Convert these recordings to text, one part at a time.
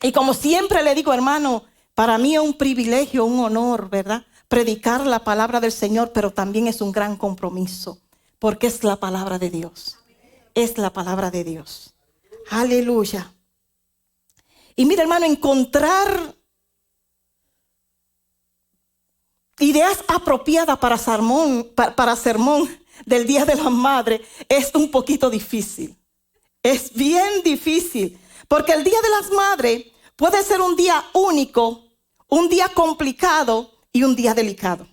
Y como siempre le digo, hermano, para mí es un privilegio, un honor, ¿verdad? Predicar la palabra del Señor, pero también es un gran compromiso, porque es la palabra de Dios. Es la palabra de Dios. Aleluya. Y mira, hermano, encontrar ideas apropiadas para sermón del Día de la Madre es un poquito difícil. Es bien difícil, porque el Día de las Madres puede ser un día único, un día complicado y un día delicado.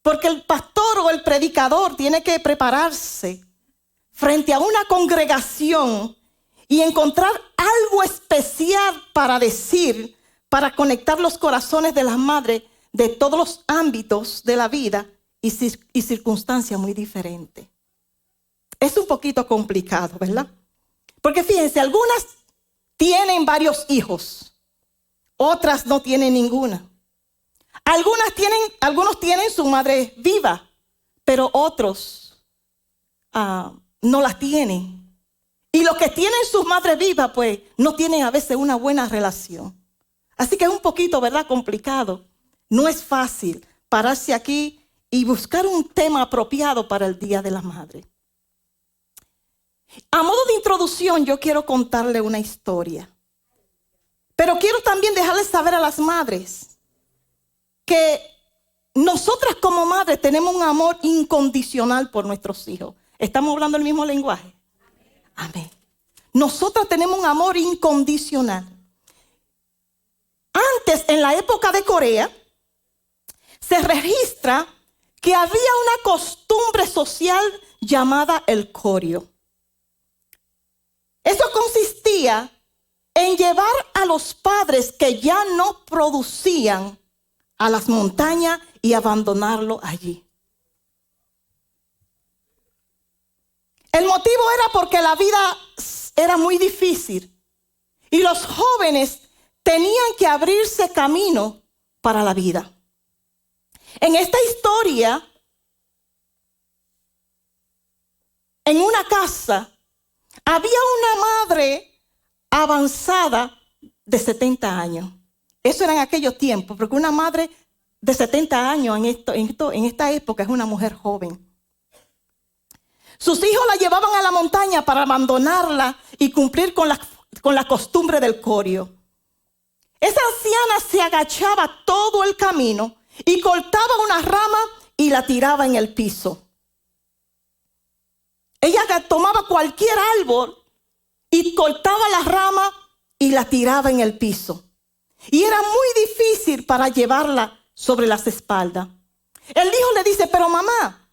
Porque el pastor o el predicador tiene que prepararse frente a una congregación y encontrar algo especial para decir, para conectar los corazones de las madres de todos los ámbitos de la vida y circunstancias muy diferentes. Es un poquito complicado, ¿verdad? Porque fíjense, algunas tienen varios hijos, otras no tienen ninguna. Algunos tienen su madre viva, pero otros no las tienen. Y los que tienen sus madres vivas, pues no tienen a veces una buena relación. Así que es un poquito, ¿verdad?, complicado. No es fácil pararse aquí y buscar un tema apropiado para el Día de la Madre. A modo de introducción, yo quiero contarle una historia. Pero quiero también dejarles saber a las madres que nosotras como madres tenemos un amor incondicional por nuestros hijos. ¿Estamos hablando el mismo lenguaje? Amén. Nosotras tenemos un amor incondicional. Antes, en la época de Corea, se registra que había una costumbre social llamada el koryo. Eso consistía en llevar a los padres que ya no producían a las montañas y abandonarlo allí. El motivo era porque la vida era muy difícil y los jóvenes tenían que abrirse camino para la vida. En esta historia, en una casa, había una madre avanzada de 70 años. Eso era en aquellos tiempos, porque una madre de 70 años en esta época es una mujer joven. Sus hijos la llevaban a la montaña para abandonarla y cumplir con la costumbre del koryo. Esa anciana se agachaba todo el camino y cortaba una rama y la tiraba en el piso. Ella tomaba cualquier árbol y cortaba la rama y la tiraba en el piso. Y era muy difícil para llevarla sobre las espaldas. El hijo le dice, pero mamá,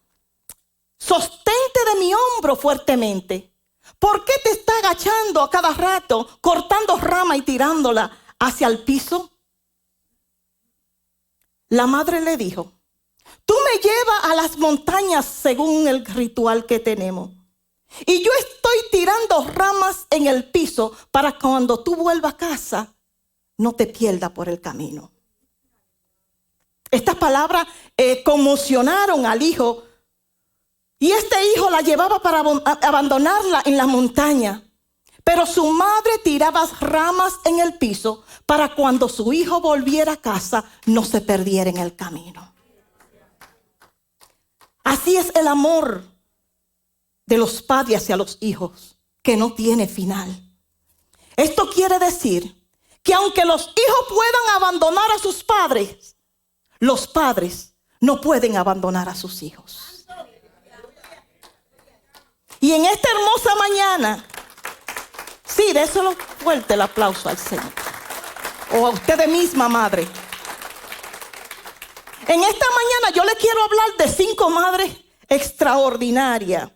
sostente de mi hombro fuertemente. ¿Por qué te está agachando a cada rato, cortando rama y tirándola hacia el piso? La madre le dijo, tú me llevas a las montañas según el ritual que tenemos. Y yo estoy tirando ramas en el piso para cuando tú vuelvas a casa, no te pierdas por el camino. Estas palabras conmocionaron al hijo. Y este hijo la llevaba para abandonarla en la montaña. Pero su madre tiraba ramas en el piso para cuando su hijo volviera a casa no se perdiera en el camino. Así es el amor de los padres hacia los hijos, que no tiene final. Esto quiere decir que aunque los hijos puedan abandonar a sus padres, los padres no pueden abandonar a sus hijos. Y en esta hermosa mañana, sí, déselo fuerte el aplauso al Señor. O a usted misma, madre. En esta mañana yo le quiero hablar de 5 madres extraordinarias.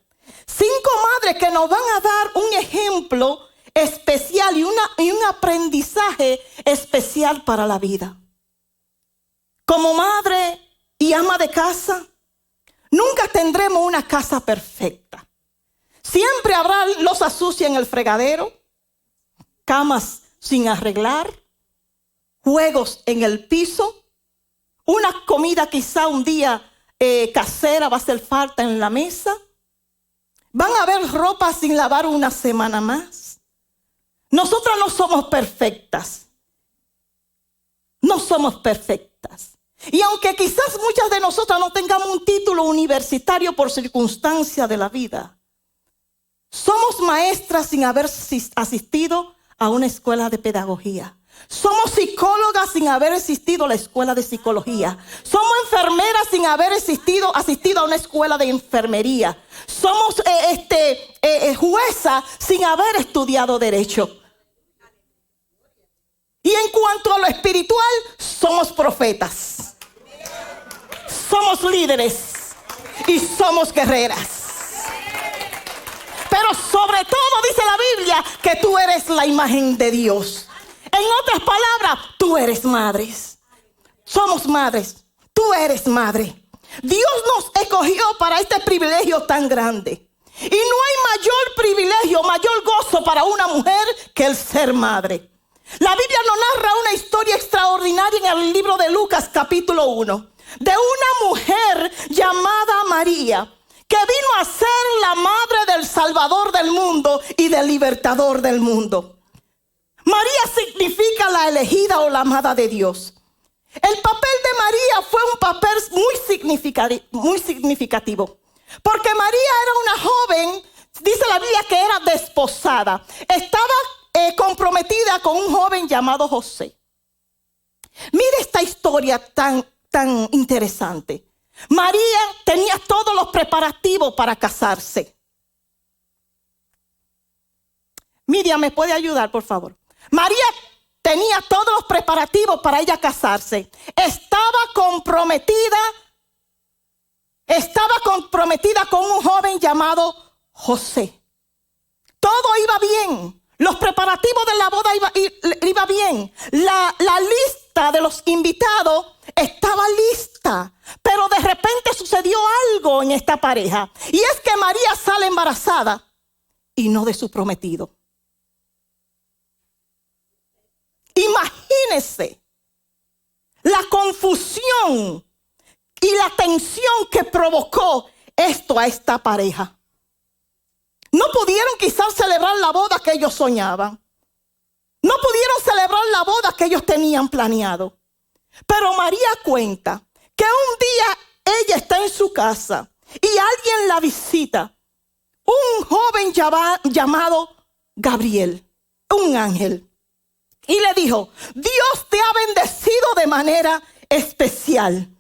5 madres que nos van a dar un ejemplo especial y un aprendizaje especial para la vida. Como madre y ama de casa, nunca tendremos una casa perfecta. Siempre habrá loza sucia en el fregadero, camas sin arreglar, juegos en el piso, una comida quizá un día casera va a hacer falta en la mesa. Van a haber ropa sin lavar una semana más. Nosotras no somos perfectas. No somos perfectas. Y aunque quizás muchas de nosotras no tengamos un título universitario por circunstancia de la vida, somos maestras sin haber asistido a una escuela de pedagogía. Somos psicólogas sin haber asistido a la escuela de psicología. Somos enfermeras sin haber asistido a una escuela de enfermería. Somos jueza sin haber estudiado derecho. Y en cuanto a lo espiritual, somos profetas. Somos líderes y somos guerreras. Pero sobre todo dice la Biblia que tú eres la imagen de Dios. En otras palabras, tú eres madres. Somos madres. Tú eres madre. Dios nos escogió para este privilegio tan grande. Y no hay mayor privilegio, mayor gozo para una mujer que el ser madre. La Biblia nos narra una historia extraordinaria en el libro de Lucas capítulo 1. De una mujer llamada María, que vino a ser la madre del Salvador del mundo y del Libertador del mundo. María significa la elegida o la amada de Dios. El papel de María fue un papel muy significativo. Porque María era una joven, dice la Biblia que era desposada. Estaba comprometida con un joven llamado José. Mire esta historia tan interesante. María tenía todos los preparativos para casarse. Miriam, ¿me puede ayudar, por favor? María tenía todos los preparativos para ella casarse. Estaba comprometida con un joven llamado José. Todo iba bien. Los preparativos de la boda iba bien. La lista de los invitados estaba lista. Pero de repente sucedió algo en esta pareja. Y es que María sale embarazada y no de su prometido. Imagínese la confusión y la tensión que provocó esto a esta pareja. No pudieron quizás celebrar la boda que ellos soñaban. No pudieron celebrar la boda que ellos tenían planeado. Pero María cuenta que un día ella está en su casa y alguien la visita. Un joven llamado Gabriel, un ángel. Y le dijo, Dios te ha bendecido de manera especial.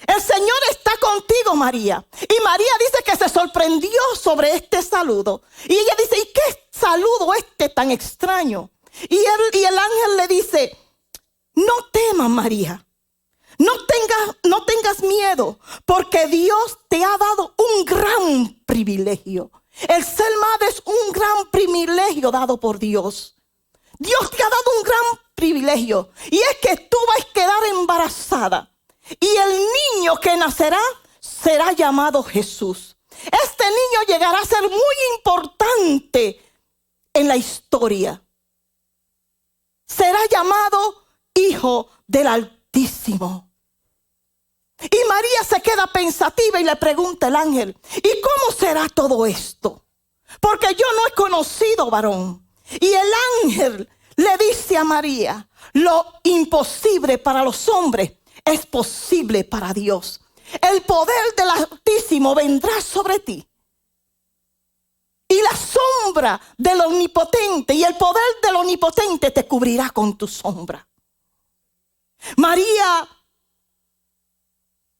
El Señor está contigo, María. Y María dice que se sorprendió sobre este saludo. Y ella dice, ¿y qué saludo tan extraño? Y el ángel le dice, no temas, María. No tengas miedo, porque Dios te ha dado un gran privilegio. El ser madre es un gran privilegio dado por Dios. Dios te ha dado un gran privilegio, y es que tú vas a quedar embarazada y el niño que nacerá será llamado Jesús. Este niño llegará a ser muy importante en la historia. Será llamado Hijo del Altísimo. Y María se queda pensativa y le pregunta al ángel, ¿y cómo será todo esto? Porque yo no he conocido varón. Y el ángel le dice a María, lo imposible para los hombres es posible para Dios. El poder del Altísimo vendrá sobre ti. Y la sombra del Omnipotente y el poder del Omnipotente te cubrirá con tu sombra. María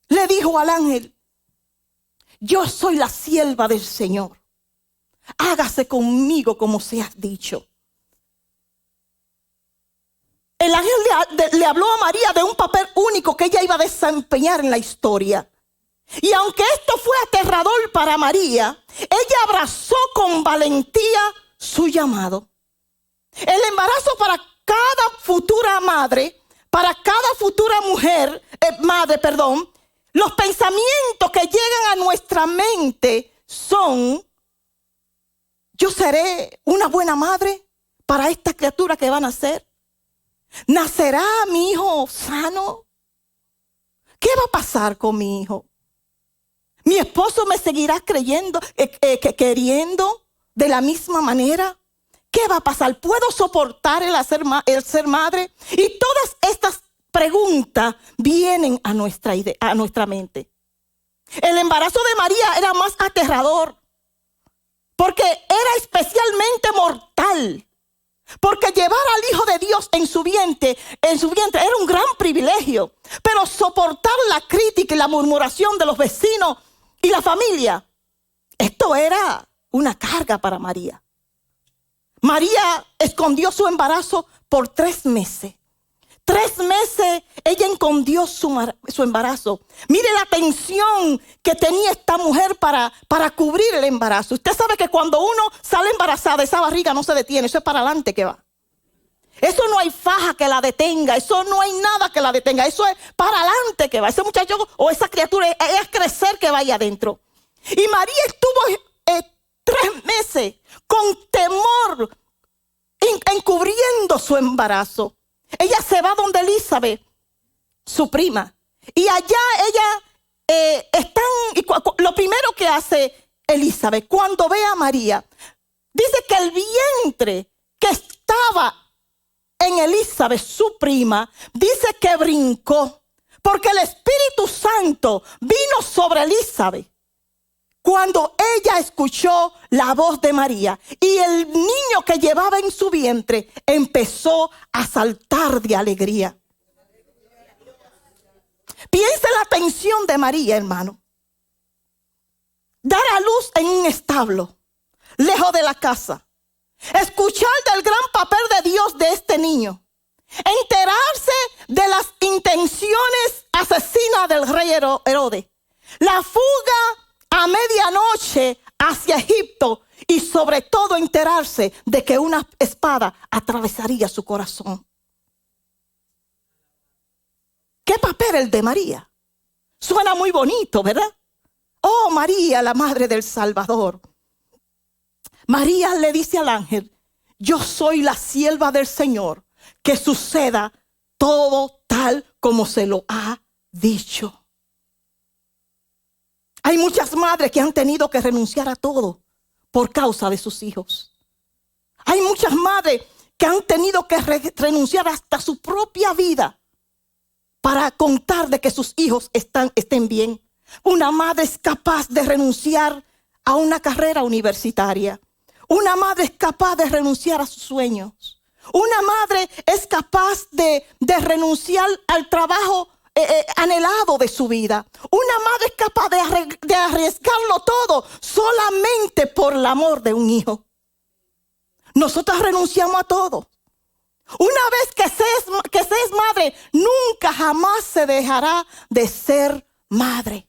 le dijo al ángel, yo soy la sierva del Señor. Hágase conmigo como se has dicho. El ángel le habló a María de un papel único que ella iba a desempeñar en la historia. Y aunque esto fue aterrador para María, ella abrazó con valentía su llamado. El embarazo para cada futura madre, para cada futura los pensamientos que llegan a nuestra mente son: yo seré una buena madre para esta criatura que va a nacer. ¿Nacerá mi hijo sano? ¿Qué va a pasar con mi hijo? ¿Mi esposo me seguirá queriendo de la misma manera? ¿Qué va a pasar? ¿Puedo soportar el ser madre? Y todas estas preguntas vienen a nuestra mente. El embarazo de María era más aterrador porque era especialmente mortal. Porque llevar al Hijo de Dios en su vientre era un gran privilegio. Pero soportar la crítica y la murmuración de los vecinos y la familia, esto era una carga para María. María escondió su embarazo por 3 meses. 3 meses ella escondió su embarazo. Mire la tensión que tenía esta mujer para cubrir el embarazo. Usted sabe que cuando uno sale embarazada, esa barriga no se detiene, eso es para adelante que va. Eso no hay faja que la detenga, eso no hay nada que la detenga, eso es para adelante que va. Ese muchacho o esa criatura es crecer que vaya adentro. Y María estuvo 3 meses con temor encubriendo su embarazo. Ella se va donde Elizabeth, su prima. Y allá ella lo primero que hace Elizabeth cuando ve a María, dice que el vientre que estaba en Elizabeth, su prima, dice que brincó. Porque el Espíritu Santo vino sobre Elizabeth cuando ella escuchó la voz de María, y el niño que llevaba en su vientre empezó a saltar de alegría. Piensa en la tensión de María, hermano. Dar a luz en un establo, lejos de la casa. Escuchar del gran papel de Dios de este niño. Enterarse de las intenciones asesinas del rey Herodes. La fuga a medianoche hacia Egipto, y sobre todo enterarse de que una espada atravesaría su corazón. ¿Qué papel el de María? Suena muy bonito, ¿verdad? Oh, María, la madre del Salvador. María le dice al ángel: yo soy la sierva del Señor, que suceda todo tal como se lo ha dicho. Hay muchas madres que han tenido que renunciar a todo por causa de sus hijos. Hay muchas madres que han tenido que renunciar hasta su propia vida para contar de que sus hijos estén bien. Una madre es capaz de renunciar a una carrera universitaria. Una madre es capaz de renunciar a sus sueños. Una madre es capaz de renunciar al trabajo anhelado de su vida. Una madre es capaz de arriesgarlo todo solamente por el amor de un hijo. Nosotros renunciamos a todo. Una vez que se es madre, nunca jamás se dejará de ser madre.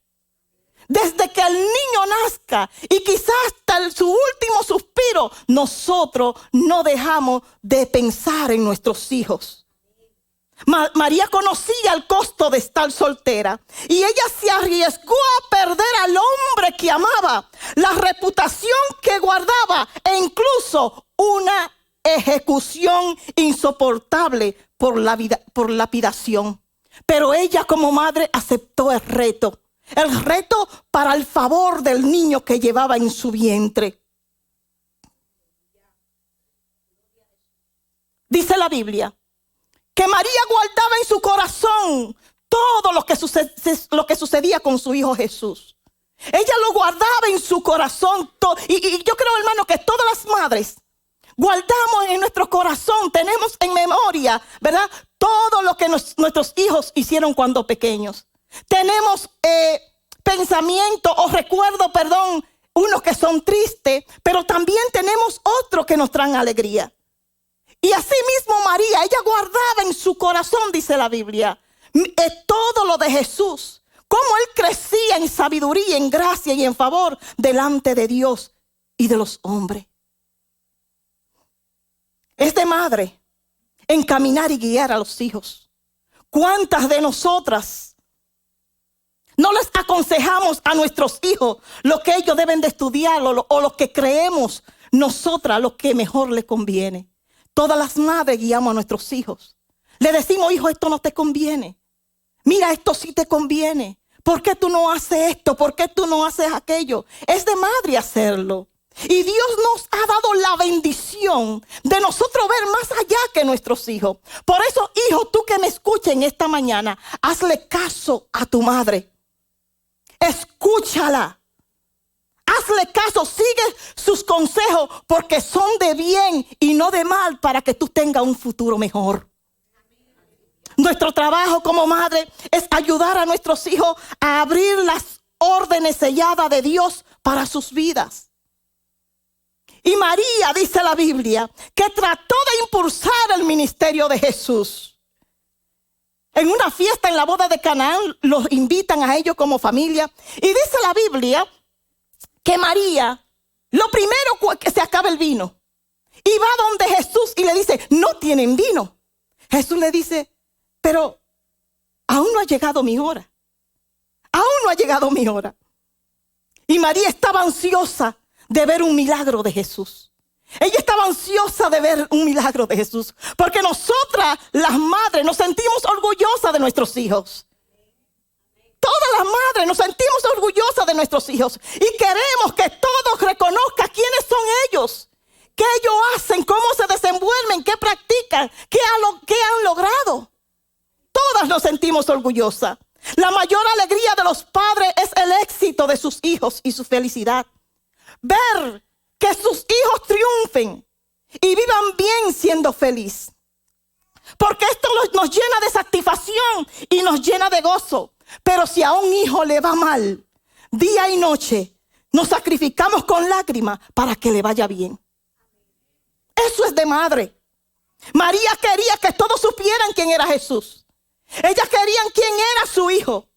Desde que el niño nazca y quizás hasta su último suspiro, nosotros no dejamos de pensar en nuestros hijos. María conocía el costo de estar soltera, y ella se arriesgó a perder al hombre que amaba, la reputación que guardaba, e incluso una ejecución insoportable por lapidación. Pero ella, como madre, aceptó el reto para el favor del niño que llevaba en su vientre. Dice la Biblia que María guardaba en su corazón todo lo que sucedía con su hijo Jesús. Ella lo guardaba en su corazón. Y yo creo, hermano, que todas las madres guardamos en nuestro corazón, tenemos en memoria, ¿verdad?, todo lo que nuestros hijos hicieron cuando pequeños. Tenemos pensamientos o recuerdos, unos que son tristes, pero también tenemos otros que nos traen alegría. Y así mismo María, ella guardaba en su corazón, dice la Biblia, todo lo de Jesús. Cómo él crecía en sabiduría, en gracia y en favor delante de Dios y de los hombres. Es de madre encaminar y guiar a los hijos. ¿Cuántas de nosotras no les aconsejamos a nuestros hijos lo que ellos deben de estudiar o lo que creemos nosotras lo que mejor les conviene? Todas las madres guiamos a nuestros hijos. Le decimos: hijo, esto no te conviene. Mira, esto sí te conviene. ¿Por qué tú no haces esto? ¿Por qué tú no haces aquello? Es de madre hacerlo. Y Dios nos ha dado la bendición de nosotros ver más allá que nuestros hijos. Por eso, hijo, tú que me escuches en esta mañana, hazle caso a tu madre. Escúchala. Hazle caso, sigue sus consejos porque son de bien y no de mal para que tú tengas un futuro mejor. Nuestro trabajo como madre es ayudar a nuestros hijos a abrir las órdenes selladas de Dios para sus vidas. Y María, dice la Biblia, que trató de impulsar el ministerio de Jesús. En una fiesta en la boda de Canaán, los invitan a ellos como familia. Y dice la Biblia que María, lo primero que se acaba el vino. Y va donde Jesús y le dice, no tienen vino. Jesús le dice, pero aún no ha llegado mi hora. Aún no ha llegado mi hora. Y María estaba ansiosa de ver un milagro de Jesús. Ella estaba ansiosa de ver un milagro de Jesús. Porque nosotras, las madres, nos sentimos orgullosas de nuestros hijos. Todas las madres nos sentimos orgullosas de nuestros hijos. Y queremos que todos reconozcan quiénes son ellos. Qué ellos hacen, cómo se desenvuelven, qué practican, qué han logrado. Todas nos sentimos orgullosas. La mayor alegría de los padres es el éxito de sus hijos y su felicidad. Ver que sus hijos triunfen y vivan bien siendo feliz. Porque esto nos llena de satisfacción y nos llena de gozo. Pero si a un hijo le va mal, día y noche, nos sacrificamos con lágrimas para que le vaya bien. Eso es de madre. María quería que todos supieran quién era Jesús. Ellas querían quién era su hijo.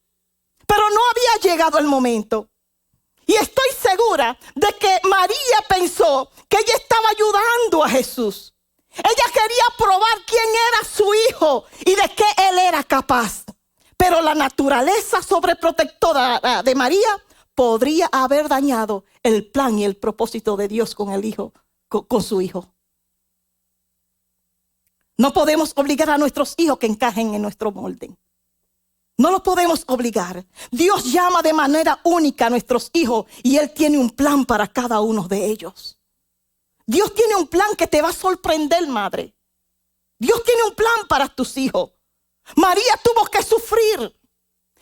Pero no había llegado el momento. Y estoy segura de que María pensó que ella estaba ayudando a Jesús. Ella quería probar quién era su hijo y de qué él era capaz. Pero la naturaleza sobreprotectora de María podría haber dañado el plan y el propósito de Dios con el hijo, con su hijo. No podemos obligar a nuestros hijos que encajen en nuestro molde. No los podemos obligar. Dios llama de manera única a nuestros hijos y Él tiene un plan para cada uno de ellos. Dios tiene un plan que te va a sorprender, madre. Dios tiene un plan para tus hijos. María tuvo que sufrir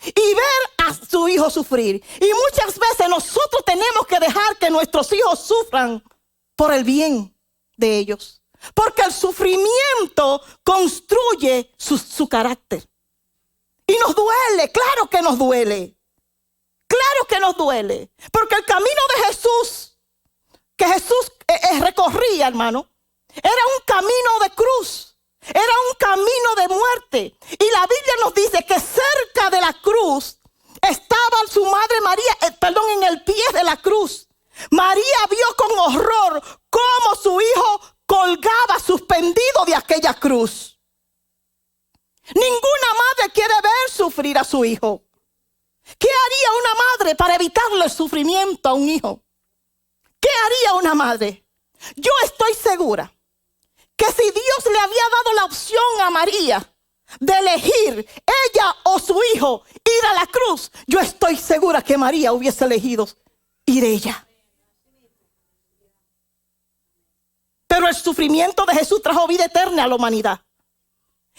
y ver a su hijo sufrir. Y muchas veces nosotros tenemos que dejar que nuestros hijos sufran por el bien de ellos. Porque el sufrimiento construye su carácter. Y nos duele, claro que nos duele. Claro que nos duele. Porque el camino de Jesús, que Jesús recorría, hermano, era un camino de cruz. Era un camino de muerte. Y la Biblia nos dice que cerca de la cruz estaba su madre María, en el pie de la cruz. María vio con horror cómo su hijo colgaba suspendido de aquella cruz. Ninguna madre quiere ver sufrir a su hijo. ¿Qué haría una madre para evitarle el sufrimiento a un hijo? ¿Qué haría una madre? Yo estoy segura que si Dios le había dado la opción a María de elegir ella o su hijo ir a la cruz, yo estoy segura que María hubiese elegido ir ella. Pero el sufrimiento de Jesús trajo vida eterna a la humanidad.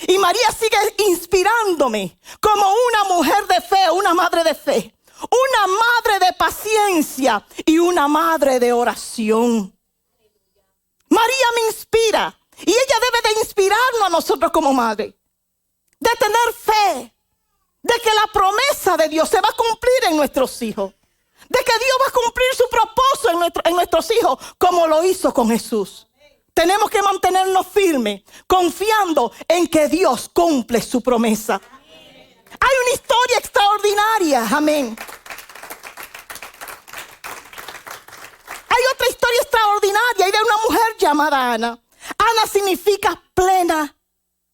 Y María sigue inspirándome como una mujer de fe, una madre de fe, una madre de paciencia y una madre de oración. María me inspira y ella debe de inspirarnos a nosotros como madre. De tener fe, de que la promesa de Dios se va a cumplir en nuestros hijos. De que Dios va a cumplir su propósito en nuestros hijos como lo hizo con Jesús. Tenemos que mantenernos firmes, confiando en que Dios cumple su promesa. Hay una historia extraordinaria, amén. Hay otra historia extraordinaria y de una mujer llamada Ana. Ana significa plena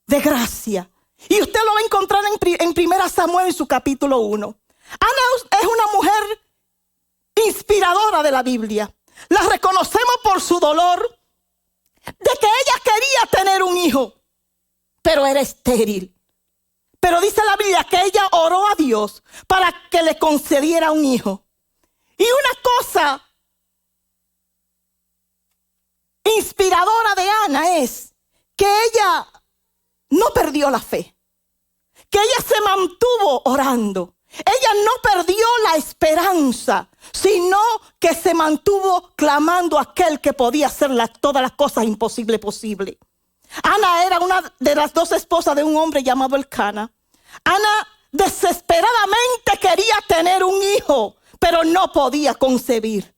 de gracia. Y usted lo va a encontrar en 1 Samuel en su capítulo 1. Ana es una mujer inspiradora de la Biblia. La reconocemos por su dolor, de que ella quería tener un hijo, pero era estéril. Pero dice la Biblia que ella oró a Dios para que le concediera un hijo. Y una cosa inspiradora de Ana es que ella no perdió la fe, que ella se mantuvo orando. Ella no perdió la esperanza, sino que se mantuvo clamando a aquel que podía hacer todas las cosas imposibles posibles. Ana era una de las dos esposas de un hombre llamado Elcana. Ana desesperadamente quería tener un hijo, pero no podía concebir.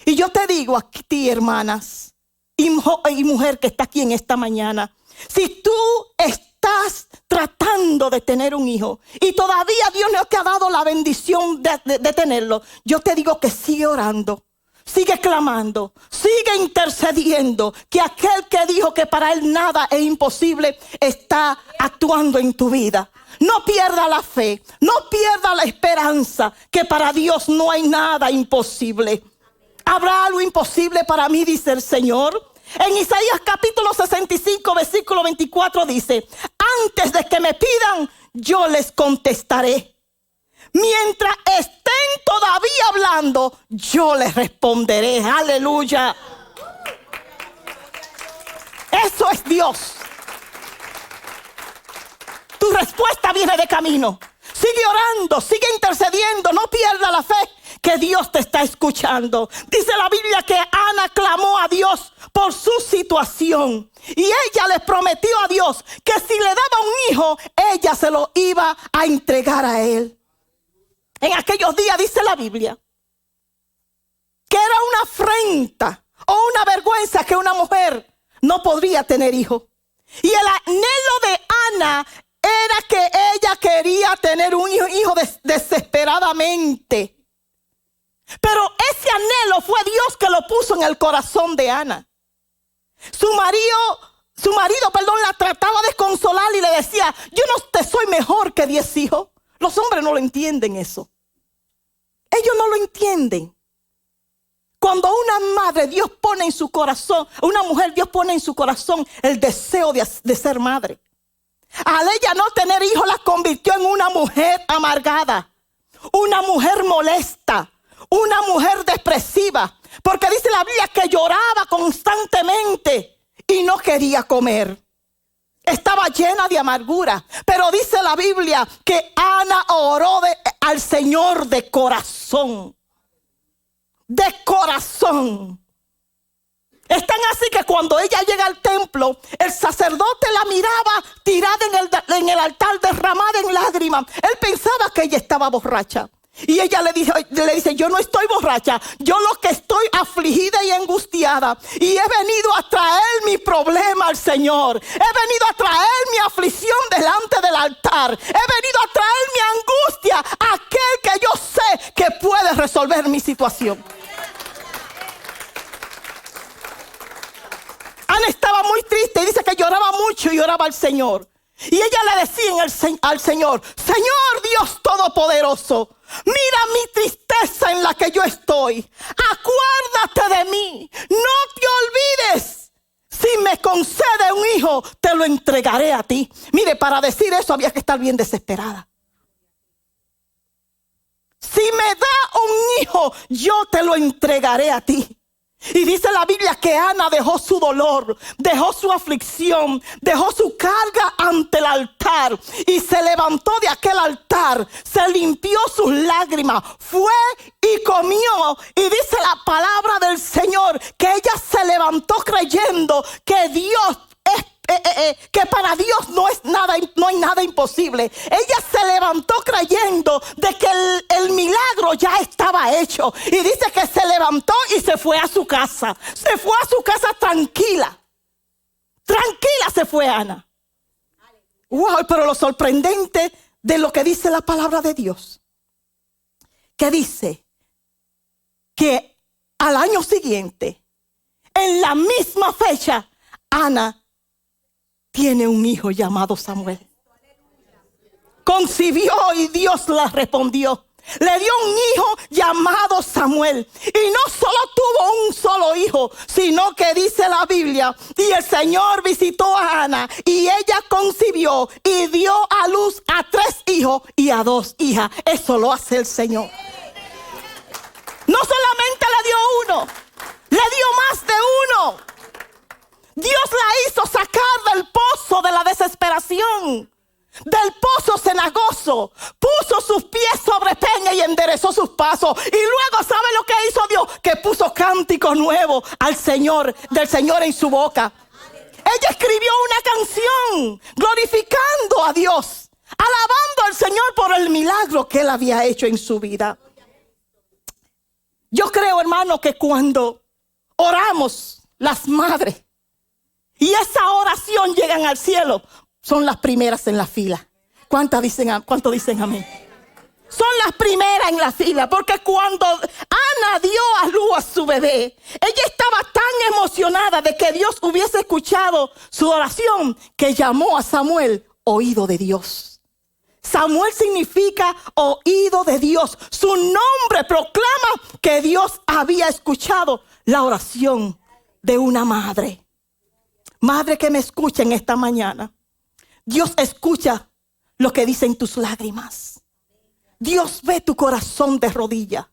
Y yo te digo a ti, hermanas y mujer que está aquí en esta mañana, si tú estás tratando de tener un hijo y todavía Dios no te ha dado la bendición de tenerlo, yo te digo que sigue orando, sigue clamando, sigue intercediendo, que aquel que dijo que para él nada es imposible está actuando en tu vida. No pierda la fe, no pierda la esperanza, que para Dios no hay nada imposible. ¿Habrá algo imposible para mí?, dice el Señor. En Isaías capítulo 65, versículo 24 dice: antes de que me pidan, yo les contestaré. Mientras estén todavía hablando, yo les responderé. Aleluya. Eso es Dios. Tu respuesta viene de camino. Sigue orando, sigue intercediendo, no pierda la fe, que Dios te está escuchando. Dice la Biblia que Ana clamó a Dios por su situación, y ella le prometió a Dios que si le daba un hijo, ella se lo iba a entregar a él. En aquellos días dice la Biblia que era una afrenta o una vergüenza que una mujer no podría tener hijo. Y el anhelo de Ana era que ella quería tener un hijo desesperadamente. Pero ese anhelo fue Dios que lo puso en el corazón de Ana. Su marido, la trataba de consolar y le decía: yo no te soy mejor que 10 hijos. Los hombres no lo entienden eso. Ellos no lo entienden. Cuando una madre, Dios pone en su corazón, una mujer, Dios pone en su corazón el deseo de ser madre. Al ella no tener hijos, la convirtió en una mujer amargada, una mujer molesta, una mujer depresiva. Porque dice la Biblia que lloraba constantemente y no quería comer. Estaba llena de amargura. Pero dice la Biblia que Ana oró al Señor de corazón. De corazón. Es tan así que cuando ella llega al templo, el sacerdote la miraba tirada en el altar, derramada en lágrimas. Él pensaba que ella estaba borracha. Y ella le dice: yo no estoy borracha, yo lo que estoy afligida y angustiada. Y he venido a traer mi problema al Señor. He venido a traer mi aflicción delante del altar. He venido a traer mi angustia a aquel que yo sé que puede resolver mi situación. Ana estaba muy triste y dice que lloraba mucho y oraba al Señor. Y ella le decía al Señor: Señor Dios Todopoderoso, mira mi tristeza en la que yo estoy. Acuérdate de mí. No te olvides. Si me concede un hijo, te lo entregaré a ti. Mire, para decir eso había que estar bien desesperada. Si me da un hijo, yo te lo entregaré a ti. Y dice la Biblia que Ana dejó su dolor, dejó su aflicción, dejó su carga ante el altar y se levantó de aquel altar, se limpió sus lágrimas, fue y comió. Y dice la palabra del Señor que ella se levantó creyendo que Dios que para Dios no hay nada imposible. Ella se levantó creyendo de que el milagro ya estaba hecho. Y dice que se levantó y se fue a su casa. Se fue a su casa tranquila. Tranquila se fue Ana. Wow, pero lo sorprendente de lo que dice la palabra de Dios, que dice que al año siguiente, en la misma fecha, Ana tiene un hijo llamado Samuel. Concibió y Dios la respondió. Le dio un hijo llamado Samuel. Y no solo tuvo un solo hijo, sino que dice la Biblia, y el Señor visitó a Ana y ella concibió y dio a luz a 3 hijos y a 2 hijas. Eso lo hace el Señor. No solamente le dio uno, le dio más de uno. Dios la hizo sacar del pozo de la desesperación, del pozo cenagoso. Puso sus pies sobre peña y enderezó sus pasos. Y luego, ¿sabe lo que hizo Dios? Que puso cántico nuevo al Señor, del Señor en su boca. Ella escribió una canción glorificando a Dios, alabando al Señor por el milagro que Él había hecho en su vida. Yo creo, hermano, que cuando oramos las madres y esa oración llegan al cielo, son las primeras en la fila. ¿Cuánto dicen amén? Son las primeras en la fila, porque cuando Ana dio a luz a su bebé, ella estaba tan emocionada de que Dios hubiese escuchado su oración, que llamó a Samuel oído de Dios. Samuel significa oído de Dios. Su nombre proclama que Dios había escuchado la oración de una madre. Madre que me escucha en esta mañana, Dios escucha lo que dicen tus lágrimas. Dios ve tu corazón de rodilla.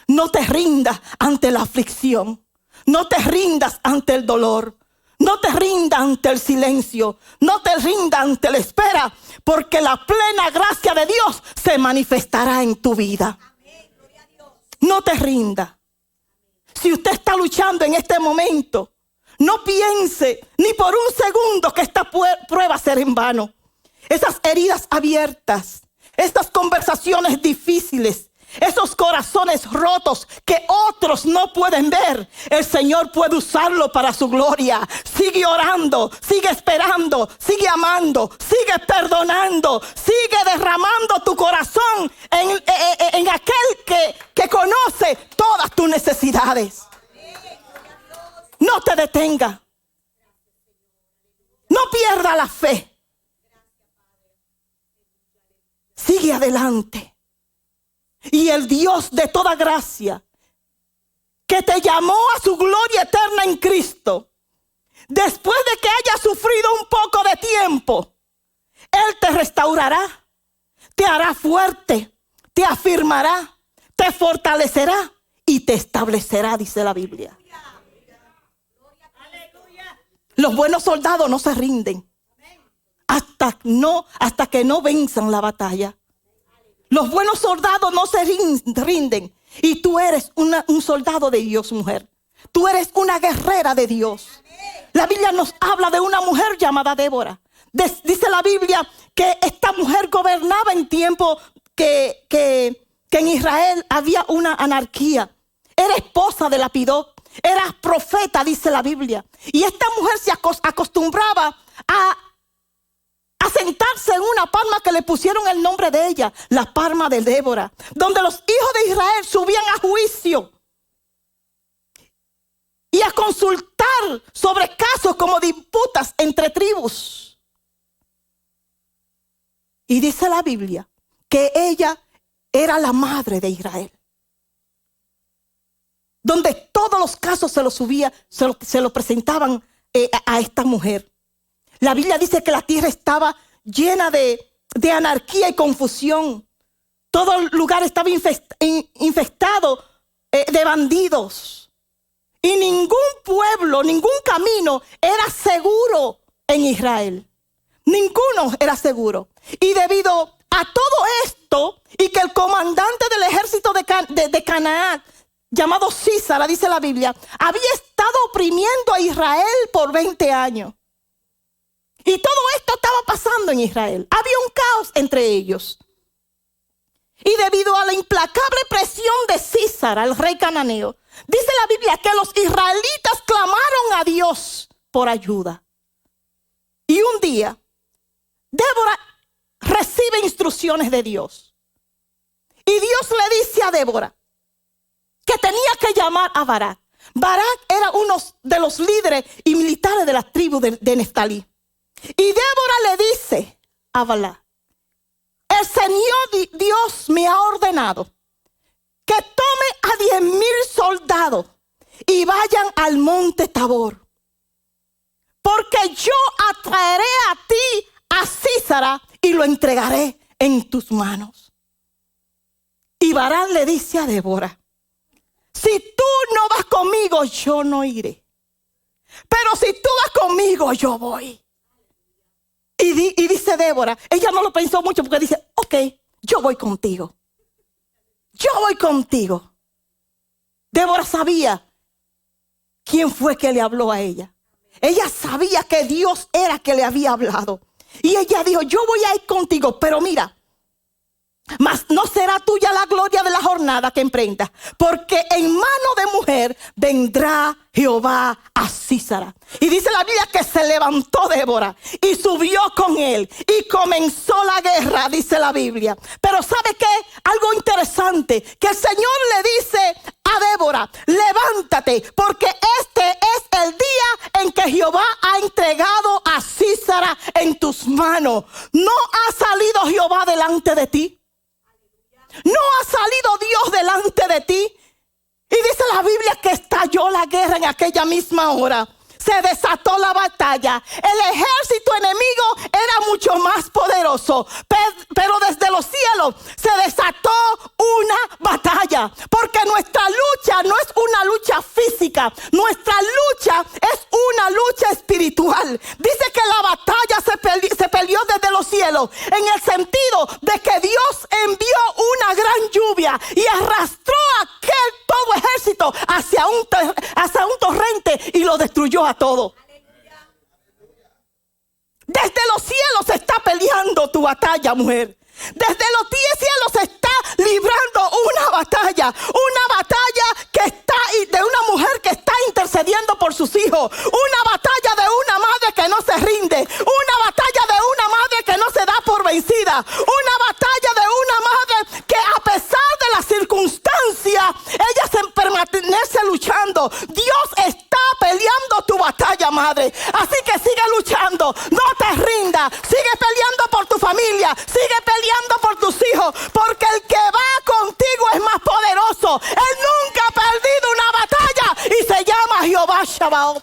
No te rindas ante la aflicción. No te rindas ante el dolor. No te rindas ante el silencio. No te rindas ante la espera, porque la plena gracia de Dios se manifestará en tu vida. No te rindas. Si usted está luchando en este momento, no piense ni por un segundo que esta prueba será en vano. Esas heridas abiertas, estas conversaciones difíciles, esos corazones rotos que otros no pueden ver, el Señor puede usarlo para su gloria. Sigue orando, sigue esperando, sigue amando, sigue perdonando, sigue derramando tu corazón en aquel que conoce todas tus necesidades. No te detenga. No pierda la fe. Sigue adelante. Y el Dios de toda gracia, que te llamó a su gloria eterna en Cristo, después de que hayas sufrido un poco de tiempo, Él te restaurará, te hará fuerte, te afirmará, te fortalecerá y te establecerá, dice la Biblia. Los buenos soldados no se rinden hasta que no venzan la batalla. Los buenos soldados no se rinden. Y tú eres un soldado de Dios, mujer. Tú eres una guerrera de Dios. La Biblia nos habla de una mujer llamada Débora. Dice la Biblia que esta mujer gobernaba en tiempo que en Israel había una anarquía. Era esposa de Lapidot. Era profeta, dice la Biblia. Y esta mujer se acostumbraba a sentarse en una palma que le pusieron el nombre de ella, la palma de Débora, donde los hijos de Israel subían a juicio y a consultar sobre casos como disputas entre tribus. Y dice la Biblia que ella era la madre de Israel, donde todos los casos se lo presentaban a esta mujer. La Biblia dice que la tierra estaba llena de anarquía y confusión. Todo el lugar estaba infestado de bandidos. Y ningún pueblo, ningún camino era seguro en Israel. Ninguno era seguro. Y debido a todo esto, y que el comandante del ejército de Canaán, llamado Císara, dice la Biblia, había estado oprimiendo a Israel por 20 años. Y todo esto estaba pasando en Israel. Había un caos entre ellos. Y debido a la implacable presión de Císara, el rey cananeo, dice la Biblia que los israelitas clamaron a Dios por ayuda. Y un día, Débora recibe instrucciones de Dios. Y Dios le dice a Débora que tenía que llamar a Barak. Barak era uno de los líderes y militares de la tribu de Neftalí. Y Débora le dice a Barak: el Señor Dios me ha ordenado que tome a 10,000 soldados y vayan al monte Tabor, porque yo atraeré a ti a Císara y lo entregaré en tus manos. Y Barak le dice a Débora: si tú no vas conmigo, yo no iré. pero si tú vas conmigo, yo voy. Y dice Débora, ella no lo pensó mucho porque dice, ok, yo voy contigo. Yo voy contigo. Débora sabía quién fue que le habló a ella. Ella sabía que Dios era que le había hablado. Y ella dijo, yo voy a ir contigo, pero mira, mas no será tuya la gloria de la jornada que emprendas, porque en mano de mujer vendrá Jehová a Sísara. Y dice la Biblia que se levantó Débora y subió con él y comenzó la guerra, dice la Biblia. Pero ¿sabe qué? Algo interesante, que el Señor le dice a Débora, levántate, porque este es el día en que Jehová ha entregado a Sísara en tus manos. ¿No ha salido Jehová delante de ti? ¿No ha salido Dios delante de ti? Y dice la Biblia que estalló la guerra en aquella misma hora. Se desató la batalla. El ejército enemigo era mucho más poderoso. Pero desde los cielos se desató una batalla. Porque nuestra lucha no es una lucha física. Nuestra lucha es una lucha espiritual. Dice que la batalla se peleó desde los cielos. En el sentido de que Dios envió una gran lluvia y arrastró aquel todo ejército hacia un torrente y lo destruyó a todo. Desde los cielos se está peleando tu batalla, mujer. Desde los 10 cielos se está librando una batalla que está de una mujer que está intercediendo por sus hijos, una batalla de una madre que no se rinde, una batalla de una madre que no se da por vencida, una batalla de una madre que a pesar de las circunstancias ella se permanece luchando. Dios está peleando tu batalla, madre, así que sigue luchando, no te rindas, sigue peleando por tu familia, sigue peleando por tus hijos, porque el que va contigo es más poderoso. Él nunca ha perdido una batalla y se llama Jehová Sabaoth.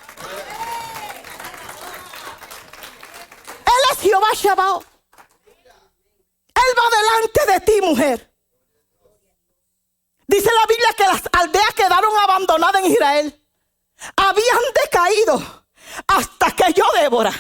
Él es Jehová Sabaoth. Él va delante de ti, mujer. Dice la Biblia que las aldeas quedaron abandonadas en Israel. Habían decaído hasta que yo, Débora,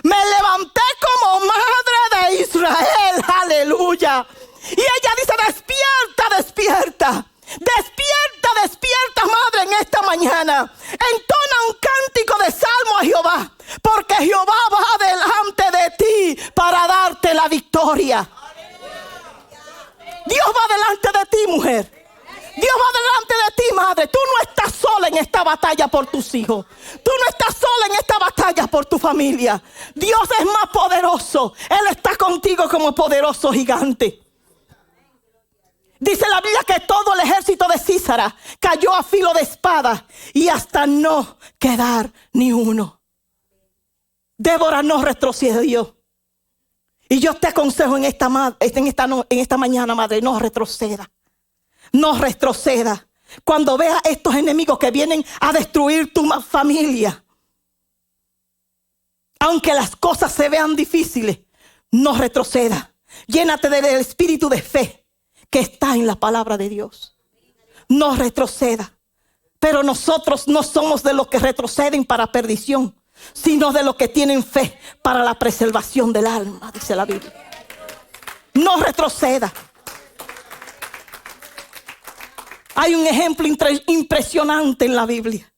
me levanté como madre de Israel. Aleluya. Y ella dice, despierta, despierta. Despierta, despierta, madre, en esta mañana. Entona un cántico de salmo a Jehová, porque Jehová va delante de ti para darte la victoria. Dios va delante de ti, mujer. Dios va delante de ti, madre. Tú no estás sola en esta batalla por tus hijos. Tú no estás sola en esta batalla por tu familia. Dios es más poderoso. Él está contigo como poderoso gigante. Dice la Biblia que todo el ejército de Sísara cayó a filo de espada y hasta no quedar ni uno. Débora no retrocedió. Y yo te aconsejo en esta mañana, madre, no retroceda. No retroceda. Cuando veas estos enemigos que vienen a destruir tu familia, aunque las cosas se vean difíciles, no retroceda. Llénate del espíritu de fe que está en la palabra de Dios. No retroceda. Pero nosotros no somos de los que retroceden para perdición, sino de los que tienen fe para la preservación del alma, dice la Biblia. No retroceda. Hay un ejemplo impresionante en la Biblia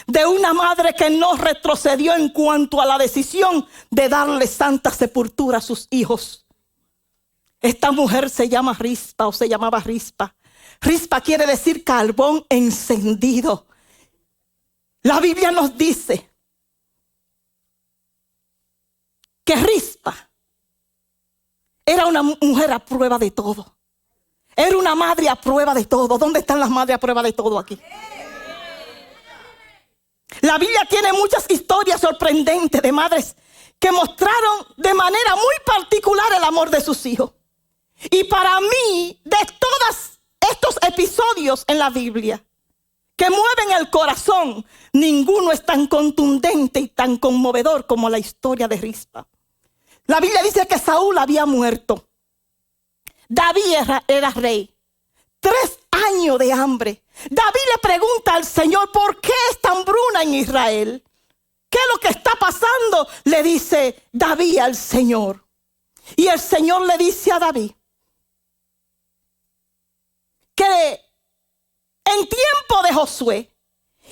de una madre que no retrocedió en cuanto a la decisión de darle santa sepultura a sus hijos. Esta mujer se llama Rispa, o se llamaba Rispa. Rispa quiere decir carbón encendido. La Biblia nos dice que Rispa era una mujer a prueba de todo. Era una madre a prueba de todo. ¿Dónde están las madres a prueba de todo aquí? La Biblia tiene muchas historias sorprendentes de madres que mostraron de manera muy particular el amor de sus hijos. Y para mí, de todos estos episodios en la Biblia que mueven el corazón, ninguno es tan contundente y tan conmovedor como la historia de Rispa. La Biblia dice que Saúl había muerto. David era rey. 3 años de hambre. David le pregunta al Señor, ¿por qué esta hambruna en Israel? ¿Qué es lo que está pasando? Le dice David al Señor. Y el Señor le dice a David que en tiempo de Josué,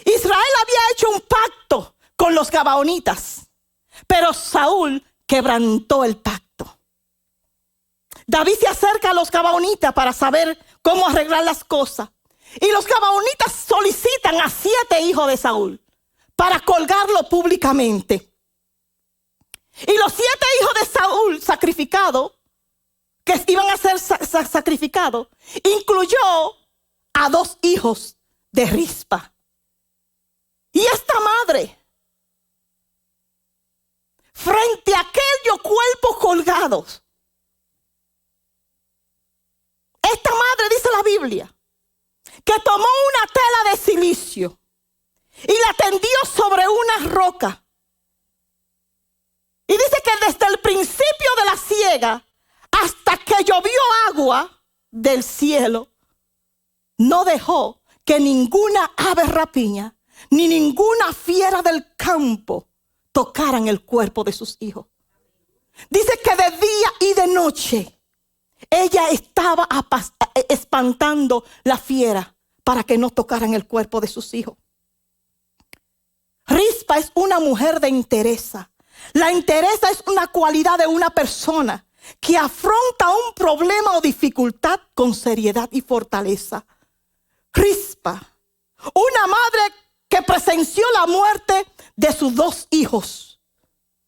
Israel había hecho un pacto con los gabaonitas, pero Saúl quebrantó el pacto. David se acerca a los gabaonitas para saber cómo arreglar las cosas. Y los gabaonitas solicitan a 7 hijos de Saúl para colgarlo públicamente. Y los 7 hijos de Saúl sacrificados, que iban a ser sacrificados, incluyó a 2 hijos de Rispa. Y esta madre, frente a aquellos cuerpos colgados, esta madre, dice la Biblia, que tomó una tela de silicio y la tendió sobre una roca. Y dice que desde el principio de la siega hasta que llovió agua del cielo, no dejó que ninguna ave rapiña ni ninguna fiera del campo tocaran el cuerpo de sus hijos. Dice que de día y de noche ella estaba espantando la fiera para que no tocaran el cuerpo de sus hijos. Rispa es una mujer de entereza. La entereza es una cualidad de una persona que afronta un problema o dificultad con seriedad y fortaleza. Rispa, una madre que presenció la muerte de sus 2 hijos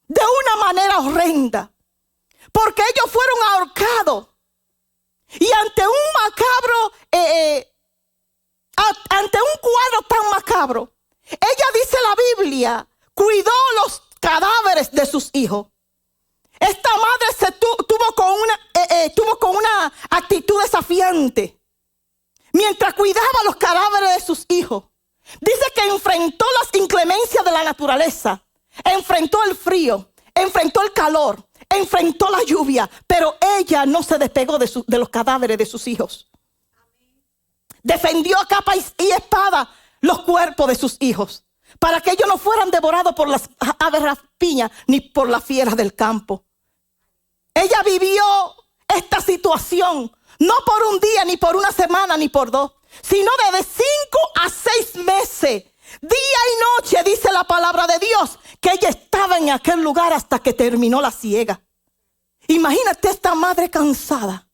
de una manera horrenda, porque ellos fueron ahorcados. Y ante un cuadro tan macabro, ella, dice la Biblia, cuidó los cadáveres de sus hijos. Esta madre tuvo con una actitud desafiante mientras cuidaba los cadáveres de sus hijos. Dice que enfrentó las inclemencias de la naturaleza, enfrentó el frío, enfrentó el calor, enfrentó la lluvia, pero ella no se despegó de los cadáveres de sus hijos. Defendió a capa y espada los cuerpos de sus hijos, para que ellos no fueran devorados por las aves rapiñas ni por las fieras del campo. Ella vivió esta situación no por un día, ni por una semana, ni por 2, sino de 5 a 6 meses, día y noche, dice la palabra de Dios, que ella estaba en aquel lugar hasta que terminó la siega. Imagínate esta madre cansada,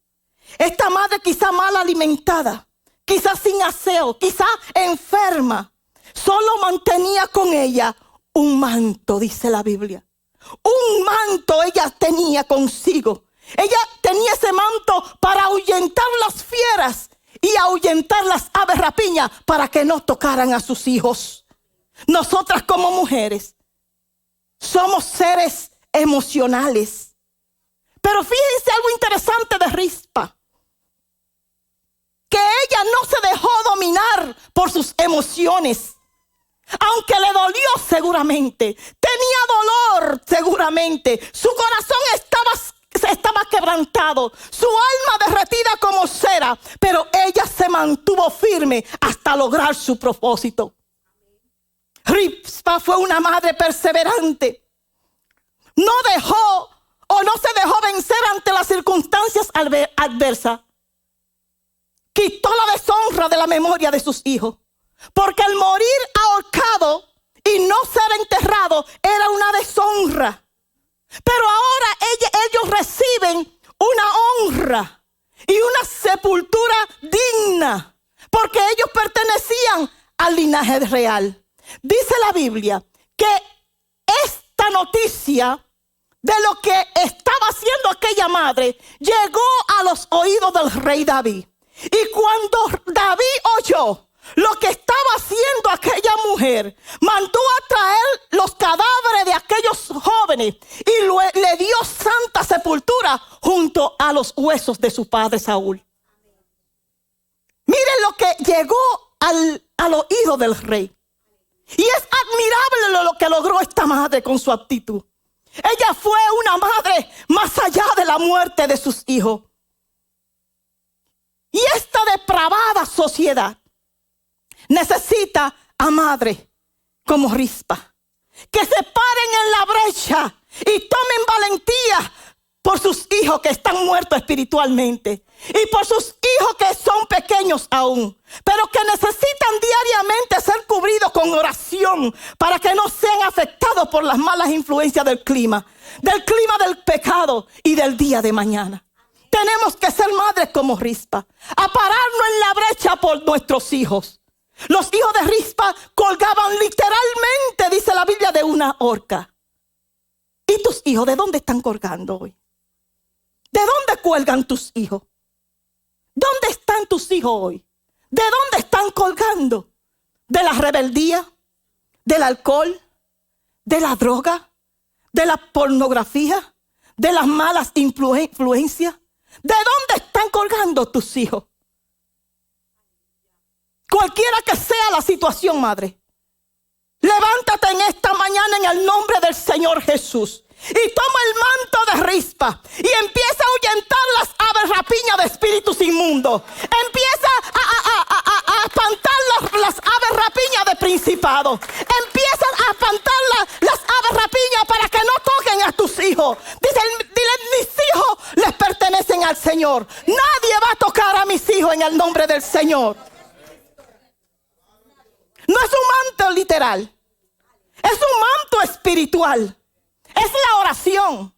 esta madre quizá mal alimentada, quizá sin aseo, quizá enferma. Solo mantenía con ella un manto, dice la Biblia. Un manto ella tenía consigo. Ella tenía ese manto para ahuyentar las fieras y ahuyentar las aves rapiñas para que no tocaran a sus hijos. Nosotras como mujeres somos seres emocionales. Pero fíjense algo interesante de Rispa, que ella no se dejó dominar por sus emociones. Aunque le dolió seguramente, tenía dolor seguramente, su corazón estaba quebrantado, su alma derretida como cera, pero ella se mantuvo firme hasta lograr su propósito. Rispa fue una madre perseverante. No se dejó vencer ante las circunstancias adversas. Quitó la deshonra de la memoria de sus hijos. Porque el morir ahorcado y no ser enterrado era una deshonra. Pero ahora ellos reciben una honra y una sepultura digna, porque ellos pertenecían al linaje real. Dice la Biblia que esta noticia de lo que estaba haciendo aquella madre llegó a los oídos del rey David. Y cuando David oyó lo que estaba haciendo aquella mujer, mandó a traer los cadáveres de aquellos jóvenes y le dio santa sepultura junto a los huesos de su padre Saúl. Miren lo que llegó al oído del rey. Y es admirable lo que logró esta madre con su actitud. Ella fue una madre más allá de la muerte de sus hijos. Y esta depravada sociedad necesita a madre como Rispa. que se paren en la brecha y tomen valentía por sus hijos que están muertos espiritualmente y por sus hijos que son pequeños aún, pero que necesitan diariamente ser cubridos con oración para que no sean afectados por las malas influencias del clima del pecado y del día de mañana. Tenemos que ser madres como Rispa, a pararnos en la brecha por nuestros hijos. Los hijos de Rispa colgaban literalmente, dice la Biblia, de una horca. ¿Y tus hijos de dónde están colgando hoy? ¿De dónde cuelgan tus hijos? ¿Dónde están tus hijos hoy? ¿De dónde están colgando? ¿De la rebeldía? ¿Del alcohol? ¿De la droga? ¿De la pornografía? ¿De las malas influencias? ¿De dónde están colgando tus hijos? Cualquiera que sea la situación, madre, levántate en esta mañana en el nombre del Señor Jesús y toma el manto de Rispa y empieza a ahuyentar las aves rapiñas de espíritus inmundos. Empieza a espantar las aves rapiñas de principados. Empieza a espantar las aves rapiñas para que no toquen a tus hijos. Dile, mis hijos les pertenecen al Señor. Nadie va a tocar a mis hijos en el nombre del Señor. No es un manto literal, es un manto espiritual. Es la oración,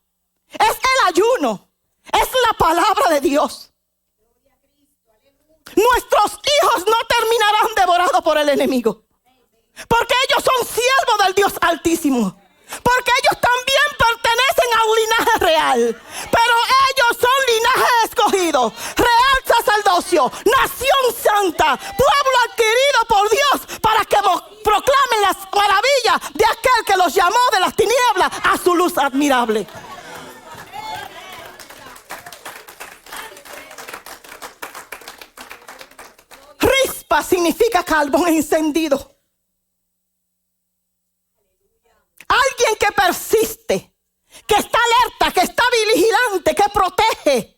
es el ayuno, es la palabra de Dios. Nuestros hijos no terminarán devorados por el enemigo, porque ellos son siervos del Dios Altísimo, porque ellos también pertenecen a un linaje real, pero ellos son linaje escogido, real sacerdocio, nación santa, pueblo adquirido por Dios para que proclamen las maravillas de aquel que los llamó de las tinieblas a su luz admirable. Rispa significa carbón encendido. Alguien que persiste, que está alerta, que está vigilante, que protege.